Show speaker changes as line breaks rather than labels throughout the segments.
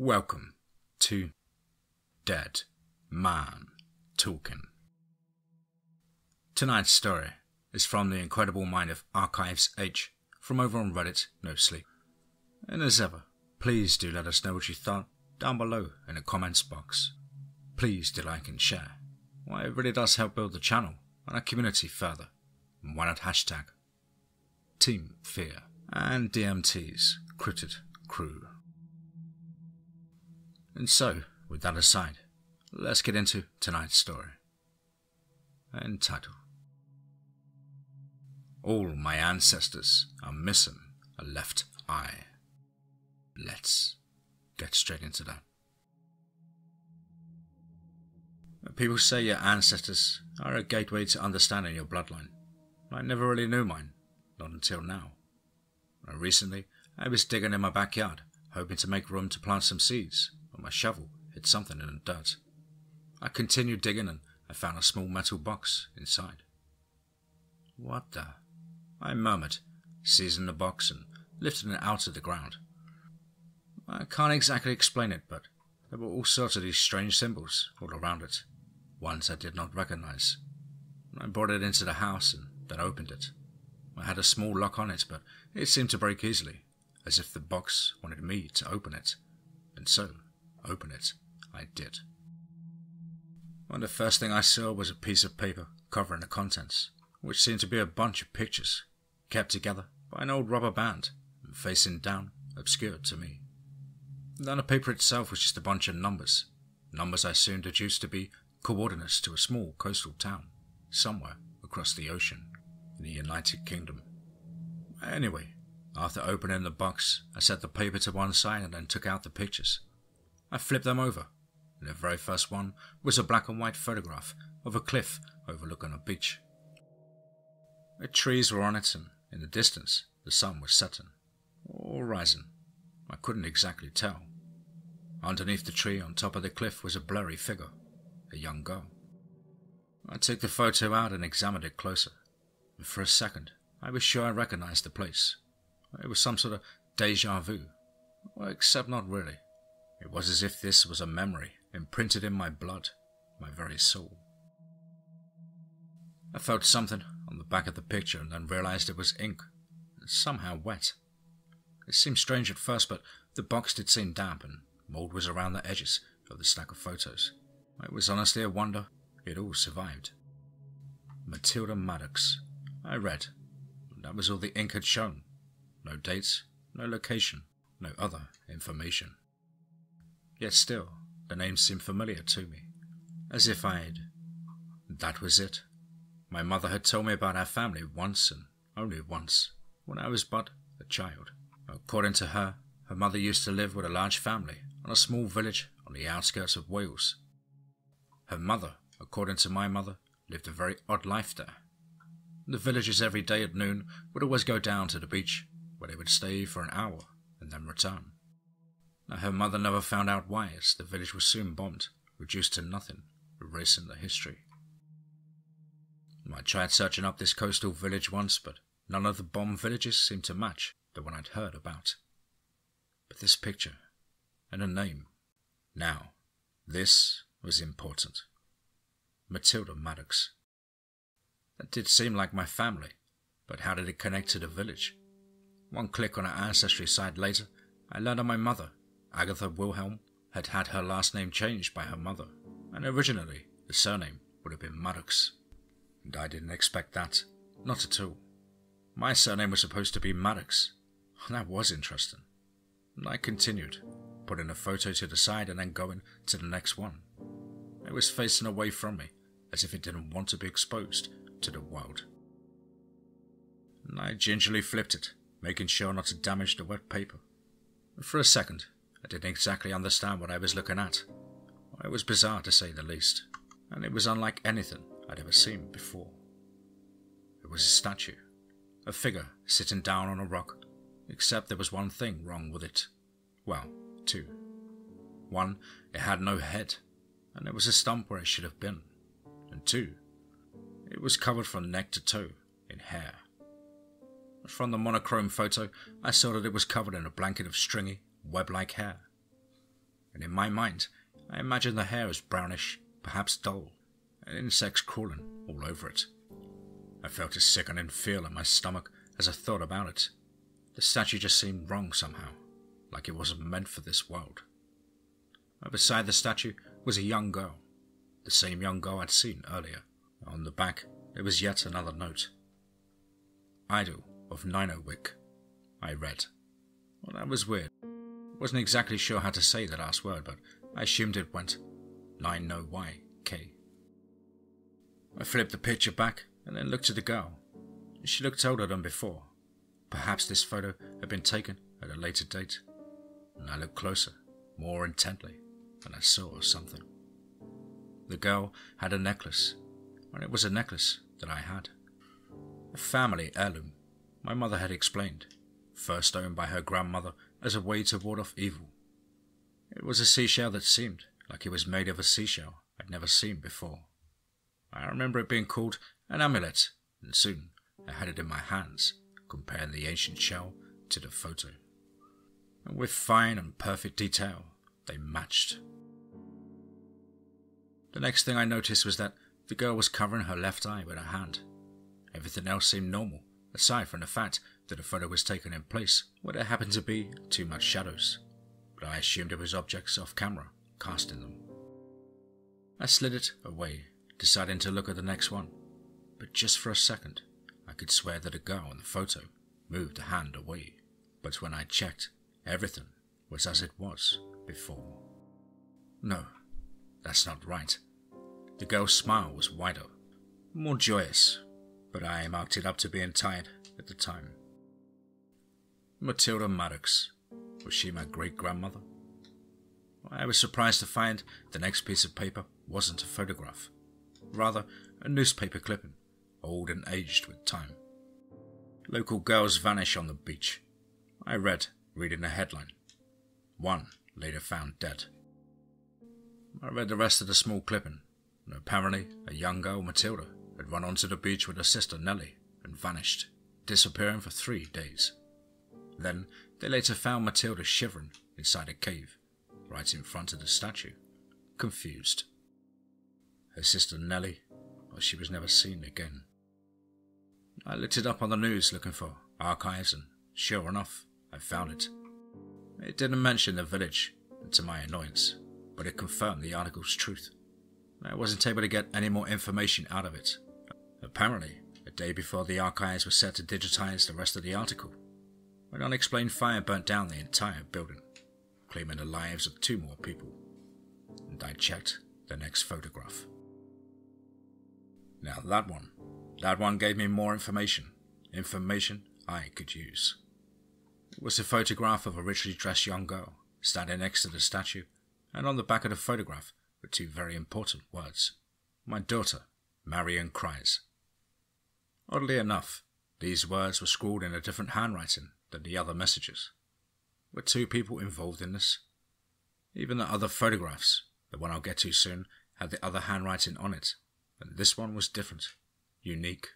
Welcome to Dead Man Talking. Tonight's story is from the incredible mind of Archives H from over on Reddit No Sleep. And as ever, please do let us know what you thought down below in the comments box. Please do like and share. Well, it really does help build the channel and our community further. And why not hashtag TeamFEAR and DMT's Cryptid crew. And so, with that aside, let's get into tonight's story. Entitled, All My Ancestors Are Missing a Left Eye. Let's get straight into that. People say your ancestors are a gateway to understanding your bloodline. I never really knew mine, not until now. Recently, I was digging in my backyard, hoping to make room to plant some seeds, when my shovel hit something in the dirt. I continued digging and I found a small metal box inside. What the? I murmured, seizing the box and lifting it out of the ground. I can't exactly explain it, but there were all sorts of these strange symbols all around it, ones I did not recognize. I brought it into the house and then opened it. I had a small lock on it, but it seemed to break easily, as if the box wanted me to open it, and so, open it, I did. Well, the first thing I saw was a piece of paper covering the contents, which seemed to be a bunch of pictures, kept together by an old rubber band, and facing down, obscured to me. Then the paper itself was just a bunch of numbers I soon deduced to be coordinates to a small coastal town, somewhere across the ocean, in the United Kingdom. Anyway, after opening the box, I set the paper to one side and then took out the pictures. I flipped them over, and the very first one was a black and white photograph of a cliff overlooking a beach. The trees were on it, and in the distance, the sun was setting, or rising. I couldn't exactly tell. Underneath the tree on top of the cliff was a blurry figure, a young girl. I took the photo out and examined it closer, and for a second, I was sure I recognized the place. It was some sort of deja vu, well, except not really. It was as if this was a memory imprinted in my blood, my very soul. I felt something on the back of the picture and then realized it was ink, somehow wet. It seemed strange at first, but the box did seem damp and mold was around the edges of the stack of photos. It was honestly a wonder it all survived. Matilda Maddox, I read. That was all the ink had shown. No dates, no location, no other information. Yet still, the name seemed familiar to me, as if that was it. My mother had told me about our family once and only once, when I was but a child. According to her, her mother used to live with a large family on a small village on the outskirts of Wales. Her mother, according to my mother, lived a very odd life there. The villagers every day at noon would always go down to the beach, where they would stay for an hour and then return. Now, her mother never found out why, as the village was soon bombed, reduced to nothing, erasing the history. I tried searching up this coastal village once, but none of the bombed villages seemed to match the one I'd heard about. But this picture, and a name. Now, this was important. Matilda Maddox. That did seem like my family, but how did it connect to the village? One click on her ancestry site later, I learned that my mother, Agatha Wilhelm, had had her last name changed by her mother, and originally the surname would have been Maddox. And I didn't expect that, not at all. My surname was supposed to be Maddox. That was interesting. And I continued, putting a photo to the side and then going to the next one. It was facing away from me, as if it didn't want to be exposed to the world. And I gingerly flipped it, making sure not to damage the wet paper. For a second, I didn't exactly understand what I was looking at. It was bizarre to say the least, and it was unlike anything I'd ever seen before. It was a statue, a figure sitting down on a rock, except there was one thing wrong with it. Well, two. One, it had no head, and there was a stump where it should have been. And two, it was covered from neck to toe in hair. From the monochrome photo, I saw that it was covered in a blanket of stringy, web-like hair. and in my mind, I imagined the hair as brownish, perhaps dull, and insects crawling all over it. I felt a sickening feel in my stomach as I thought about it. The statue just seemed wrong somehow, like it wasn't meant for this world. Beside the statue was a young girl, the same young girl I'd seen earlier. On the back, there was yet another note. Idol of Ninowick, I read. Well, that was weird. Wasn't exactly sure how to say the last word, but I assumed it went Nino-Y-K. I flipped the picture back and then looked at the girl. She looked older than before. Perhaps this photo had been taken at a later date. And I looked closer, more intently, and I saw something. The girl had a necklace, and it was a necklace that I had. A family heirloom, my mother had explained, first owned by her grandmother as a way to ward off evil. It was a seashell that seemed like it was made of a seashell I'd never seen before. I remember it being called an amulet, and soon I had it in my hands, comparing the ancient shell to the photo. And with fine and perfect detail, they matched. The next thing I noticed was that the girl was covering her left eye with her hand. Everything else seemed normal, aside from the fact that the photo was taken in place where there happened to be too much shadows, but I assumed it was objects off camera, casting them. I slid it away, deciding to look at the next one, but just for a second, I could swear that the girl in the photo moved the hand away, but when I checked, everything was as it was before. No, that's not right. The girl's smile was wider, more joyous, but I marked it up to being tired at the time. Matilda Maddox. Was she my great-grandmother? I was surprised to find the next piece of paper wasn't a photograph, rather a newspaper clipping, old and aged with time. Local girls vanish on the beach. I read, reading the headline. One later found dead. I read the rest of the small clipping, and apparently a young girl, Matilda, had run onto the beach with her sister Nellie and vanished, disappearing for 3 days. Then they later found Matilda shivering inside a cave, right in front of the statue, confused. Her sister Nellie, well, she was never seen again. I looked it up on the news looking for archives, and sure enough, I found it. It didn't mention the village, to my annoyance, but it confirmed the article's truth. I wasn't able to get any more information out of it. Apparently, a day before the archives were set to digitize the rest of the article, an unexplained fire burnt down the entire building, claiming the lives of 2 more people. And I checked the next photograph. Now that one gave me more information I could use. It was a photograph of a richly dressed young girl standing next to the statue, and on the back of the photograph were 2 very important words. My daughter, Marion cries. Oddly enough, these words were scrawled in a different handwriting than the other messages. Were 2 people involved in this? Even the other photographs, the one I'll get to soon, had the other handwriting on it, and this one was different, unique.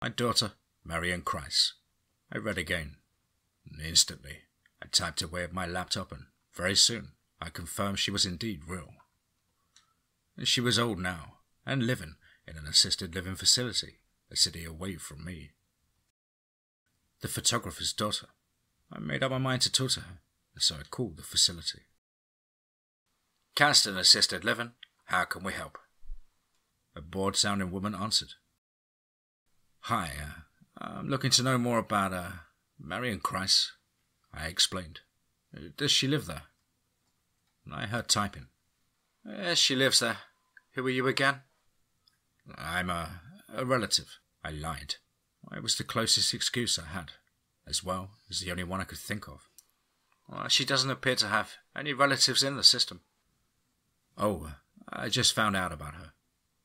My daughter, Marion cries. I read again, and instantly I typed away at my laptop, and very soon I confirmed she was indeed real. And she was old now, and living in an assisted living facility a city away from me. The photographer's daughter. I made up my mind to talk to her, and so I called the facility. Caston Assisted Living, how can we help? A bored-sounding woman answered. Hi, I'm looking to know more about Marion Christ, I explained. Does she live there? I heard typing. Yes, she lives there. Who are you again? I'm a relative, I lied. It was the closest excuse I had, as well as the only one I could think of. Well, she doesn't appear to have any relatives in the system. Oh, I just found out about her,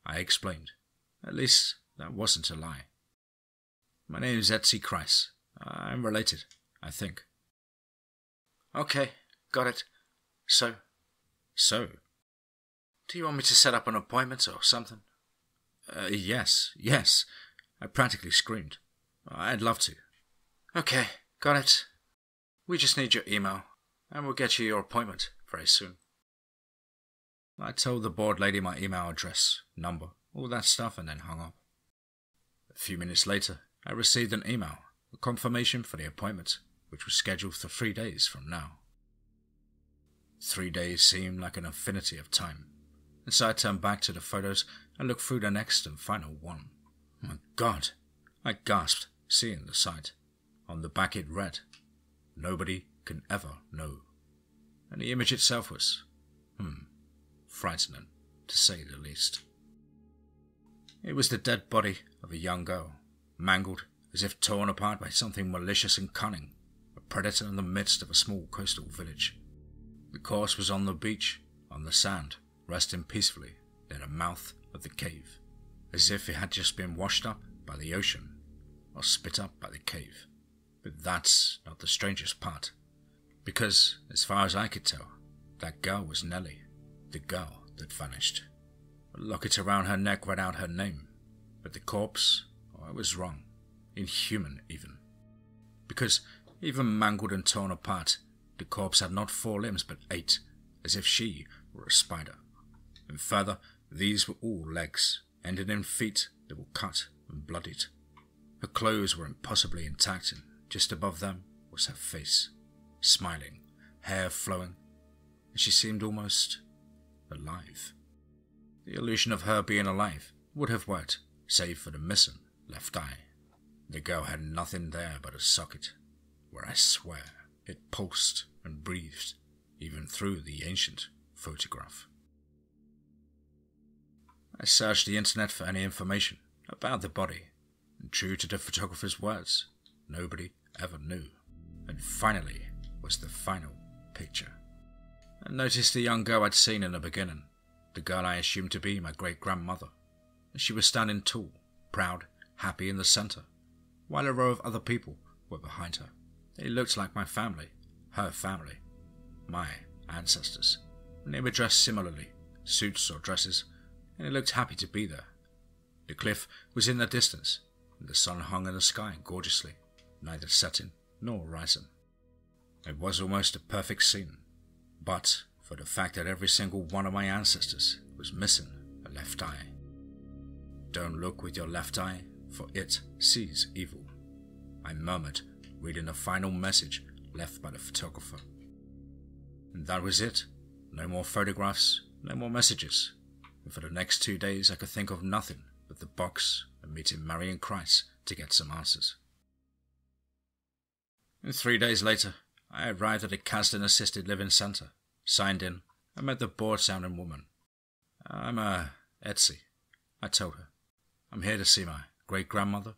I explained. At least, that wasn't a lie. My name is Etsy Christ. I'm related, I think. Okay, got it. So? Do you want me to set up an appointment or something? Yes. I practically screamed. I'd love to. Okay, got it. We just need your email, and we'll get you your appointment very soon. I told the bored lady my email address, number, all that stuff, and then hung up. A few minutes later, I received an email, a confirmation for the appointment, which was scheduled for 3 days from now. 3 days seemed like an infinity of time, and so I turned back to the photos and looked through the next and final one. My God! I gasped, seeing the sight. On the back it read, "Nobody can ever know." And the image itself was, frightening, to say the least. It was the dead body of a young girl, mangled as if torn apart by something malicious and cunning, a predator in the midst of a small coastal village. The corpse was on the beach, on the sand, resting peacefully near the mouth of the cave, as if it had just been washed up by the ocean or spit up by the cave. But that's not the strangest part, because, as far as I could tell, that girl was Nellie, the girl that vanished. A locket around her neck read out her name, but the corpse, it was wrong, inhuman even. Because, even mangled and torn apart, the corpse had not 4 limbs but 8, as if she were a spider. And further, these were all legs, ending in feet that were cut and bloodied. Her clothes were impossibly intact, and just above them was her face, smiling, hair flowing, and she seemed almost alive. The illusion of her being alive would have worked, save for the missing left eye. The girl had nothing there but a socket, where I swear it pulsed and breathed, even through the ancient photograph. I searched the internet for any information about the body, and true to the photographer's words, nobody ever knew. And finally was the final picture. I noticed the young girl I'd seen in the beginning, the girl I assumed to be my great-grandmother. She was standing tall, proud, happy in the centre, while a row of other people were behind her. They looked like my family, her family, my ancestors, and they were dressed similarly, suits or dresses, and they looked happy to be there. The cliff was in the distance, and the sun hung in the sky gorgeously, neither setting nor rising. It was almost a perfect scene, but for the fact that every single one of my ancestors was missing a left eye. "Don't look with your left eye, for it sees evil," I murmured, reading the final message left by the photographer. And that was it. No more photographs, no more messages. And for the next 2 days I could think of nothing but the box and meeting Marion Christ to get some answers. And 3 days later, I arrived at a Kasdan Assisted Living Centre, signed in, and met the bored-sounding woman. "I'm Etsy," I told her. "I'm here to see my great-grandmother."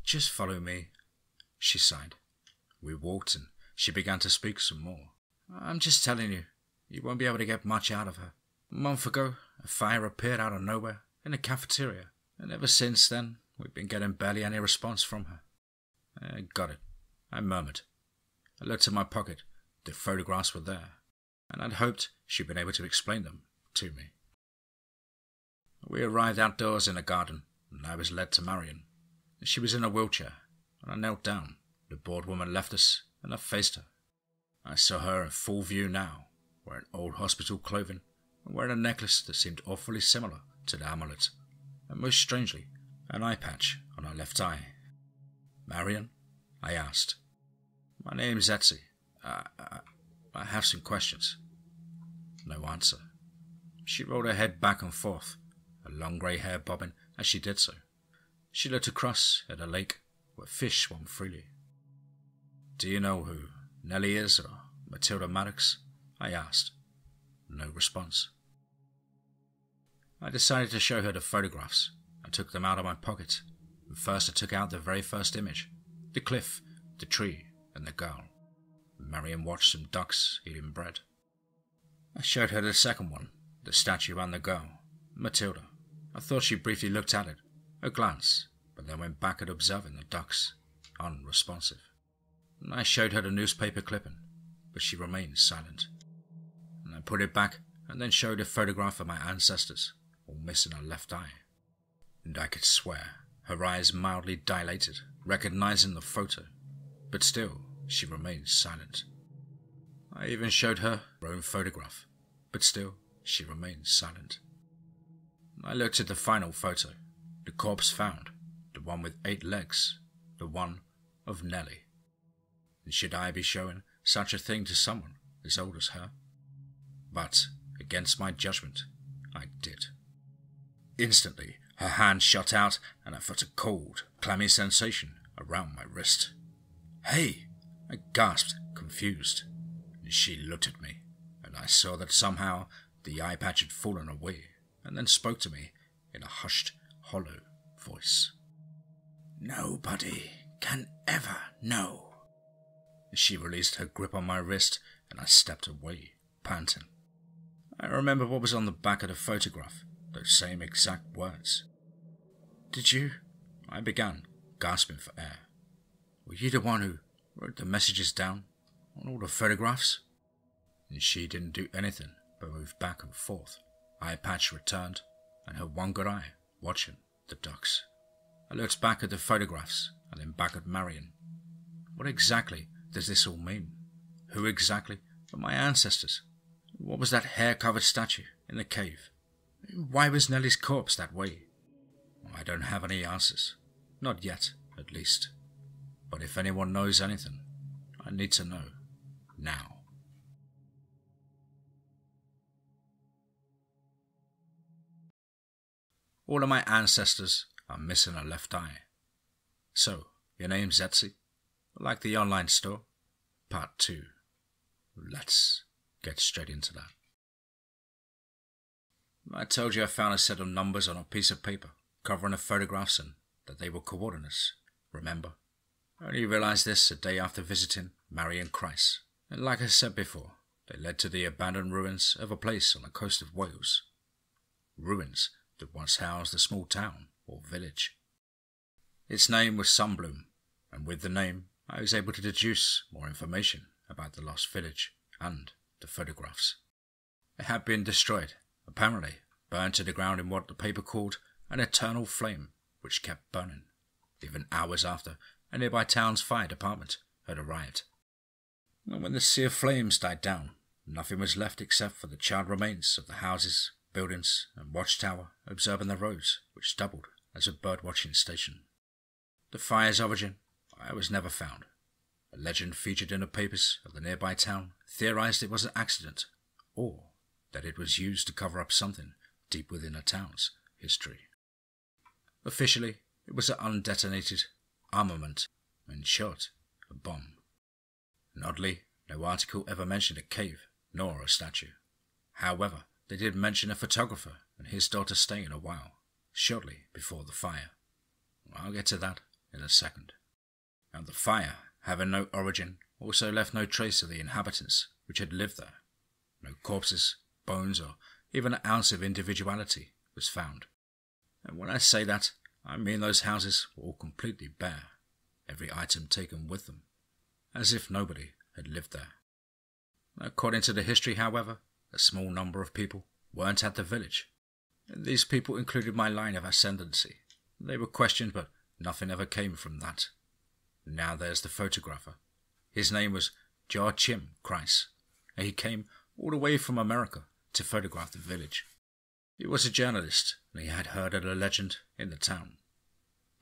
"Just follow me," she sighed. We walked, and she began to speak some more. "I'm just telling you, you won't be able to get much out of her. A month ago, a fire appeared out of nowhere in the cafeteria, and ever since then, we've been getting barely any response from her." "Got it," I murmured. I looked in my pocket. The photographs were there, and I'd hoped she'd been able to explain them to me. We arrived outdoors in a garden, and I was led to Marion. She was in a wheelchair, and I knelt down. The bored woman left us, and I faced her. I saw her in full view now, wearing old hospital clothing, and wearing a necklace that seemed awfully similar to the amulet, and most strangely, an eye patch on her left eye. "Marion?" I asked. "My name's Etsy. I have some questions." No answer. She rolled her head back and forth, her long grey hair bobbing as she did so. She looked across at a lake where fish swam freely. "Do you know who Nellie is or Matilda Maddox?" I asked. No response. I decided to show her the photographs. I took them out of my pocket, and first I took out the very first image, the cliff, the tree, and the girl. Marion watched some ducks eating bread. I showed her the second one, the statue and the girl, Matilda. I thought she briefly looked at it, a glance, but then went back at observing the ducks, unresponsive. And I showed her the newspaper clipping, but she remained silent. And I put it back and then showed a photograph of my ancestors, all missing a left eye. And I could swear her eyes mildly dilated, recognizing the photo, but still she remained silent. I even showed her own photograph, but still she remained silent. I looked at the final photo, the corpse found, the one with 8 legs, the one of Nellie. And should I be showing such a thing to someone as old as her? But, against my judgment, I did. Instantly, her hand shot out and I felt a cold, clammy sensation around my wrist. "Hey!" I gasped, confused. And she looked at me, and I saw that somehow the eye patch had fallen away, and then spoke to me in a hushed, hollow voice. "Nobody can ever know." She released her grip on my wrist, and I stepped away, panting. I remember what was on the back of the photograph, those same exact words. "Did you?" I began, gasping for air. "Were you the one who wrote the messages down on all the photographs?" And she didn't do anything but move back and forth. Eye patch returned, and her one good eye watching the ducks. I looked back at the photographs, and then back at Marion. What exactly does this all mean? Who exactly were my ancestors? What was that hair-covered statue in the cave? Why was Nellie's corpse that way? I don't have any answers. Not yet, at least. But if anyone knows anything, I need to know. Now. All of my ancestors are missing a left eye. So, your name's Etsy? Like the online store? Part 2. Let's get straight into that. I told you I found a set of numbers on a piece of paper covering the photographs and that they were coordinates, remember? I only realized this a day after visiting Marion Christ, and like I said before, they led to the abandoned ruins of a place on the coast of Wales. Ruins that once housed a small town or village. Its name was Sunbloom, and with the name I was able to deduce more information about the lost village and the photographs. It had been destroyed, apparently burned to the ground in what the paper called an eternal flame, which kept burning, even hours after a nearby town's fire department had arrived. And when the sea of flames died down, nothing was left except for the charred remains of the houses, buildings, and watchtower observing the roads, which doubled as a bird-watching station. The fire's origin was never found. A legend featured in the papers of the nearby town theorized it was an accident, or that it was used to cover up something deep within the town's history. Officially, it was an undetonated armament, in short, a bomb. And oddly, no article ever mentioned a cave nor a statue. However, they did mention a photographer and his daughter staying a while, shortly before the fire. I'll get to that in a second. And the fire, having no origin, also left no trace of the inhabitants which had lived there. No corpses, bones, or even an ounce of individuality was found. And when I say that, I mean those houses were all completely bare, every item taken with them, as if nobody had lived there. According to the history, however, a small number of people weren't at the village. And these people included my line of ascendancy. They were questioned, but nothing ever came from that. Now there's the photographer. His name was Joachim Kreis, and he came all the way from America to photograph the village. He was a journalist, and he had heard of a legend in the town.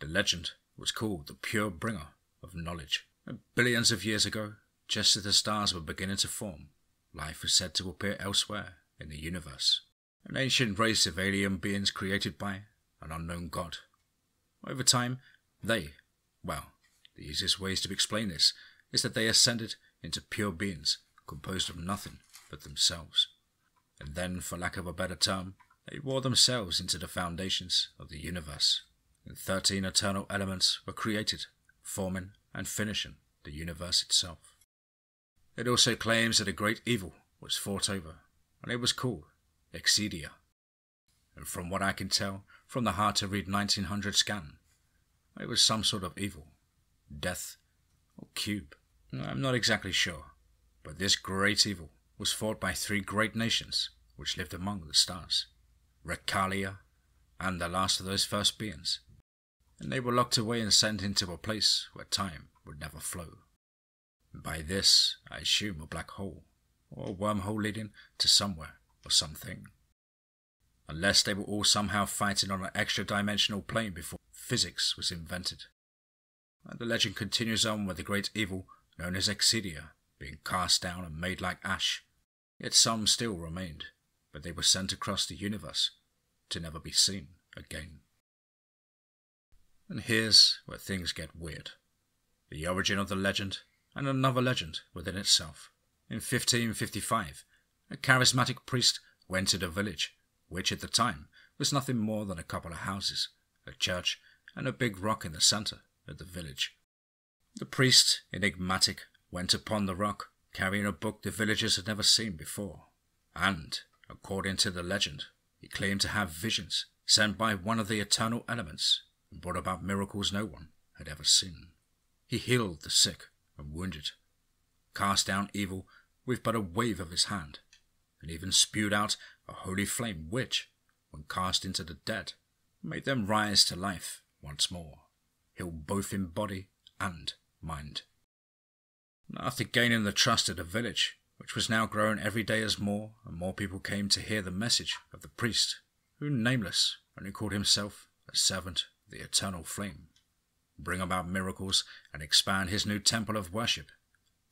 The legend was called the Pure Bringer of Knowledge. And billions of years ago, just as the stars were beginning to form, life was said to appear elsewhere in the universe. An ancient race of alien beings created by an unknown god. Over time, the easiest ways to explain this is that they ascended into pure beings composed of nothing but themselves. And then, for lack of a better term, they wore themselves into the foundations of the universe. And 13 eternal elements were created, forming and finishing the universe itself. It also claims that a great evil was fought over, and it was called Excedia. And from what I can tell from the hard-to-read 1900 scan, it was some sort of evil, death, or cube. I'm not exactly sure, but this great evil was fought by 3 great nations which lived among the stars, Recalia, and the last of those first beings, and they were locked away and sent into a place where time would never flow. By this, I assume a black hole, or a wormhole leading to somewhere or something. Unless they were all somehow fighting on an extra-dimensional plane before physics was invented. And the legend continues on with the great evil known as Excedia being cast down and made like ash. Yet some still remained, but they were sent across the universe to never be seen again. And here's where things get weird. The origin of the legend, and another legend within itself. In 1555, a charismatic priest went to the village, which at the time was nothing more than a couple of houses, a church, and a big rock in the centre of the village. The priest, enigmatic, went upon the rock, carrying a book the villagers had never seen before, and, according to the legend, he claimed to have visions sent by one of the eternal elements and brought about miracles no one had ever seen. He healed the sick and wounded, cast down evil with but a wave of his hand, and even spewed out a holy flame which, when cast into the dead, made them rise to life once more, healed both in body and mind. After gaining the trust of the village, which was now growing every day as more and more people came to hear the message of the priest, who, nameless, only called himself a servant of the eternal flame, bring about miracles and expand his new temple of worship,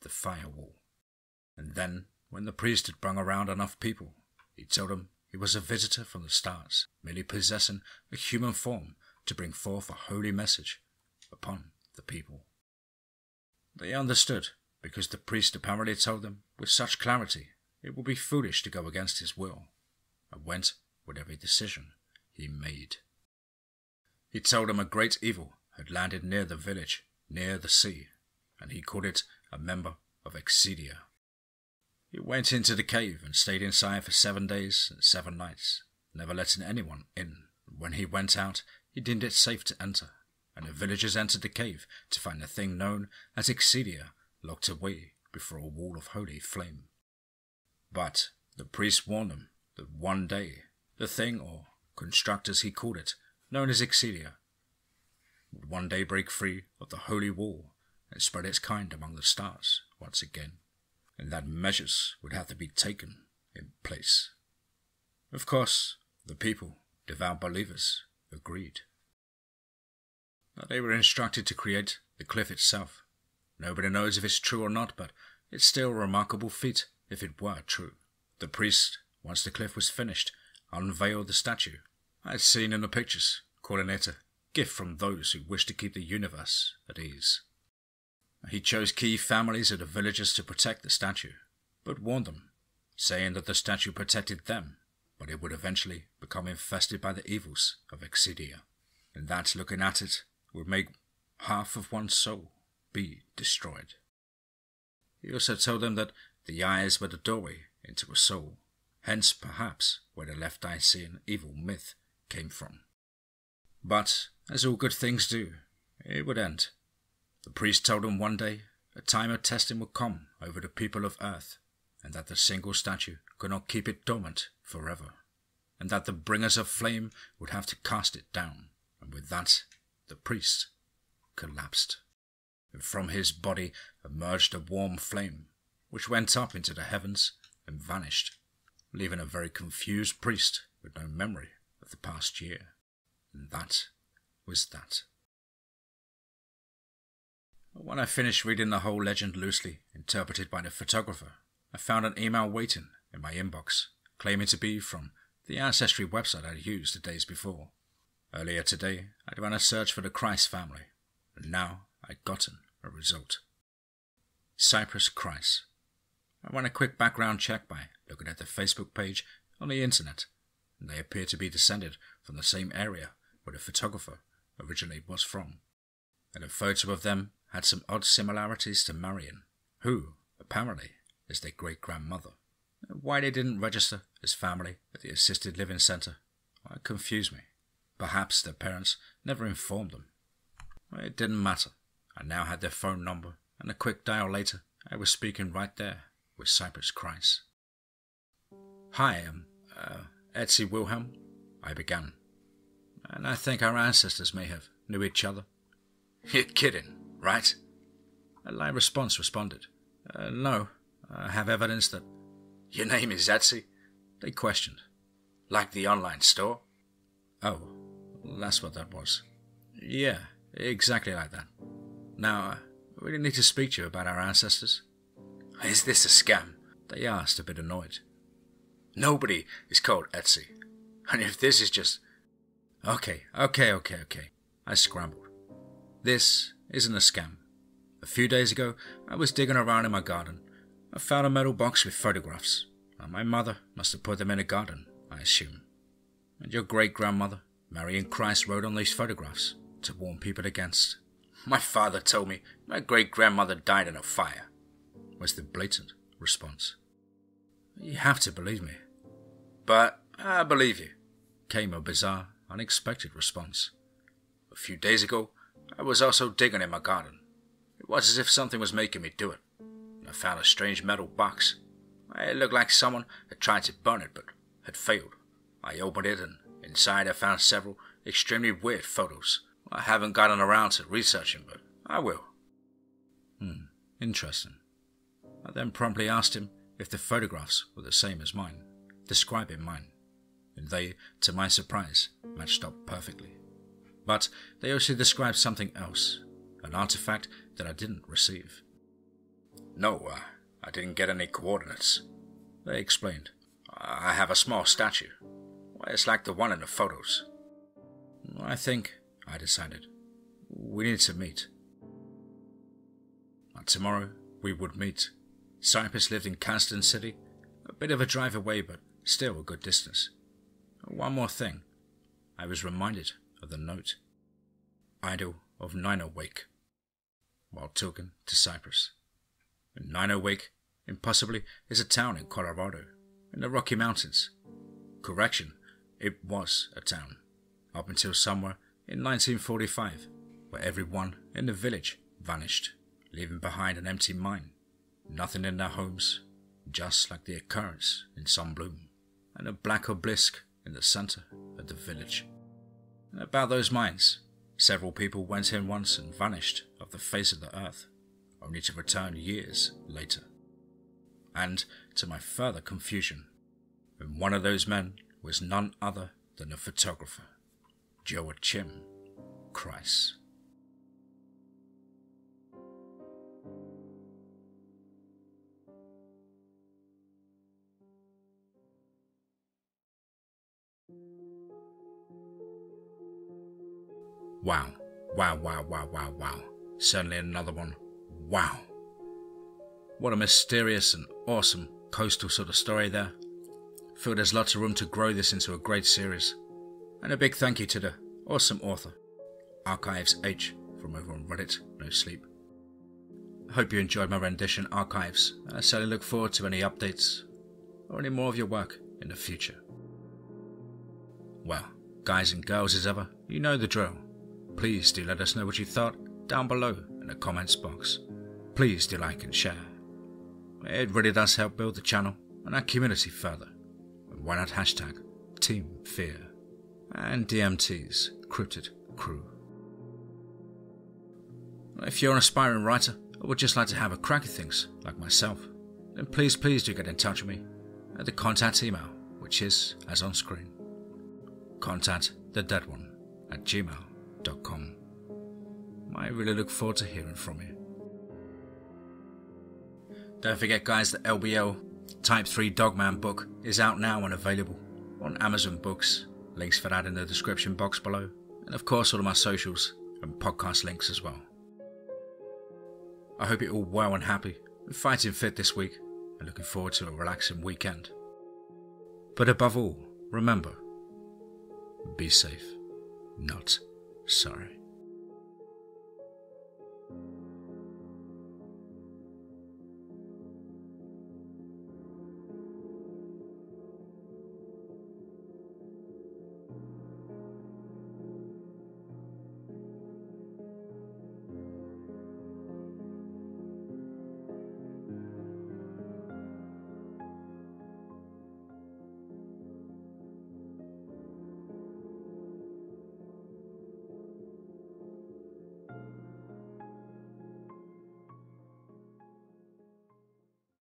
the firewall. And then, when the priest had brung around enough people, he told them he was a visitor from the stars, merely possessing a human form to bring forth a holy message upon the people. They understood, because the priest apparently told them with such clarity it would be foolish to go against his will, and went with every decision he made. He told them a great evil had landed near the village, near the sea, and he called it a member of Excedia. He went into the cave and stayed inside for 7 days and 7 nights, never letting anyone in. When he went out, he deemed it safe to enter, and the villagers entered the cave to find the thing known as Excedia locked away before a wall of holy flame. But the priest warned them that one day the thing, or construct as he called it, known as Excedia, would one day break free of the holy wall and spread its kind among the stars once again, and that measures would have to be taken in place. Of course, the people, devout believers, agreed. They were instructed to create the cliff itself. Nobody knows if it's true or not, but it's still a remarkable feat if it were true. The priest, once the cliff was finished, unveiled the statue I had seen in the pictures, calling it a gift from those who wish to keep the universe at ease. He chose key families of the villagers to protect the statue, but warned them, saying that the statue protected them, but it would eventually become infested by the evils of Excedia, and that looking at it would make half of one's soul be destroyed. He also told them that the eyes were the doorway into a soul, hence perhaps where the left eye seeing evil myth came from. But, as all good things do, it would end. The priest told them one day a time of testing would come over the people of Earth, and that the single statue could not keep it dormant forever, and that the bringers of flame would have to cast it down, and with that the priest collapsed. And from his body emerged a warm flame, which went up into the heavens and vanished, leaving a very confused priest with no memory of the past year. And that was that. When I finished reading the whole legend loosely interpreted by the photographer, I found an email waiting in my inbox, claiming to be from the Ancestry website I'd used the days before. Earlier today, I'd run a search for the Christ family, and now I'd gotten a result. Cypress Christ. I ran a quick background check by looking at their Facebook page on the internet, and they appear to be descended from the same area where the photographer originally was from. And a photo of them had some odd similarities to Marion, who, apparently, is their great-grandmother. Why they didn't register as family at the assisted living centre confused me. Perhaps their parents never informed them. It didn't matter. I now had their phone number, and a quick dial later, I was speaking right there with Cypress Christ. Hi, Etsy Wilhelm, I began. And I think our ancestors may have knew each other. You're kidding, right? A light response responded. No, I have evidence that Your name is Etsy? They questioned. Like the online store? Oh, that's what that was. Yeah, exactly like that. Now, we need to speak to you about our ancestors. Is this a scam? They asked, a bit annoyed. Nobody is called Etsy. And if this is just... Okay. I scrambled. This isn't a scam. A few days ago, I was digging around in my garden. I found a metal box with photographs. And my mother must have put them in a garden, I assume. And your great-grandmother, Mary in Christ, wrote on these photographs to warn people against. My father told me my great-grandmother died in a fire, was the blatant response. You have to believe me. But I believe you, came a bizarre, unexpected response. A few days ago, I was also digging in my garden. It was as if something was making me do it. I found a strange metal box. It looked like someone had tried to burn it, but had failed. I opened it, and inside I found several extremely weird photos. I haven't gotten around to researching, but I will. Interesting. I then promptly asked him if the photographs were the same as mine, describing mine, and they, to my surprise, matched up perfectly. But they also described something else, an artifact that I didn't receive. No, I didn't get any coordinates, they explained. I have a small statue. It's like the one in the photos. I think, I decided, we need to meet. Tomorrow, we would meet. Cyprus lived in Kansas City, a bit of a drive away, but still a good distance. One more thing. I was reminded of the note. Idol of Nino Wake, while talking to Cyprus. Nino Wake, impossibly, is a town in Colorado, in the Rocky Mountains. Correction, it was a town, up until somewhere in 1945, where everyone in the village vanished, leaving behind an empty mine, nothing in their homes, just like the occurrence in Sun Bloom, and a black obelisk in the center of the village. And about those mines, several people went in once and vanished off the face of the earth, only to return years later. And, to my further confusion, one of those men was none other than a photographer, Joachim Kreis. Wow. Certainly another one. Wow. What a mysterious and awesome coastal sort of story there. I feel there's lots of room to grow this into a great series. And a big thank you to the awesome author, Archives H, from over on Reddit, No Sleep. I hope you enjoyed my rendition, Archives, and I certainly look forward to any updates or any more of your work in the future. Well, guys and girls as ever, you know the drill. Please do let us know what you thought down below in the comments box. Please do like and share. It really does help build the channel and our community further. And why not hashtag TeamFEAR and DMT's Cryptid Crew. If you're an aspiring writer or would just like to have a crack at things like myself, then please do get in touch with me at the contact email, which is as on screen. contactthedeadone@gmail.com. I really look forward to hearing from you. Don't forget, guys, the LBL Type 3 Dogman book is out now and available on Amazon Books. Links for that in the description box below. And of course all of my socials and podcast links as well. I hope you're all well and happy and fighting fit this week and looking forward to a relaxing weekend. But above all, remember, be safe, not sorry.